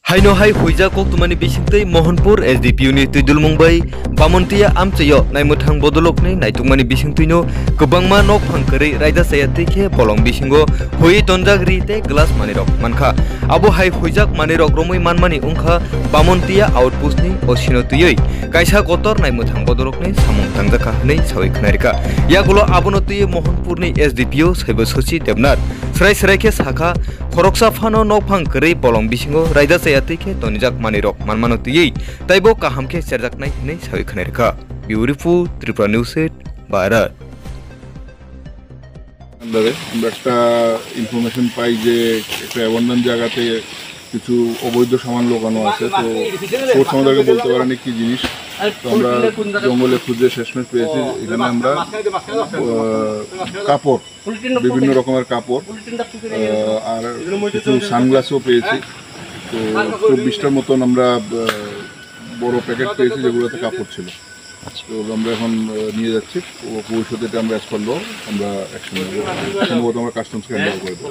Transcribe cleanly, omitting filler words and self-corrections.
Haino hai huija kok tumani bisingtei Mohanpur SDPU ni Tuidul Mumbai Bamontia amchayo naimuthang bodolokni naitungmani bisingtuino kwbangma nok phangkari raida sayate khe bolong bisingo hui tonjagri te glass manirok mankha abo hai huijak manirok romoi manmani ungkha Bamontia outpost ni osino tuyoi kaisa kotor naimuthang bodolokni samung tangjaka hnei sawai khnarika yagulo abono tuye Mohanpur ni SDPU saibo sochi Devnath srai srai khe sakha khoroksa phano nok phangkari bolong bisingo raida sayate khe tonijak manirok manmano tuyei taibo kaham khe serjaknai hnei sawai khnarika beautiful Tripura News Bharat আমরা একটা information পাই যে একটা abandon জায়গাতে কিছু অবৈধ সামান লোকানো আছে। তো সোর্স আমাদেরকে বলতে পারেনি কি জিনিস। তো আমরা জঙ্গলে খুঁজে শেষমেশ পেয়েছি এখানে আমরা কাপড়, বিভিন্ন রকমের কাপড় আর কিছু সানগ্লাসও পেয়েছি। তো 24টার মতন আমরা বড় প্যাকেট পেয়েছি যেগুলোতে কাপড় ছিল। তো আমরা এখন নিয়ে যাচ্ছি, ভবিষ্যতে এটা আমরা অ্যাজ করলেও আমরা অ্যাকশন নেব, সম্ভবত আমরা কাস্টমসকে হ্যান্ড ওভার করে দেবো।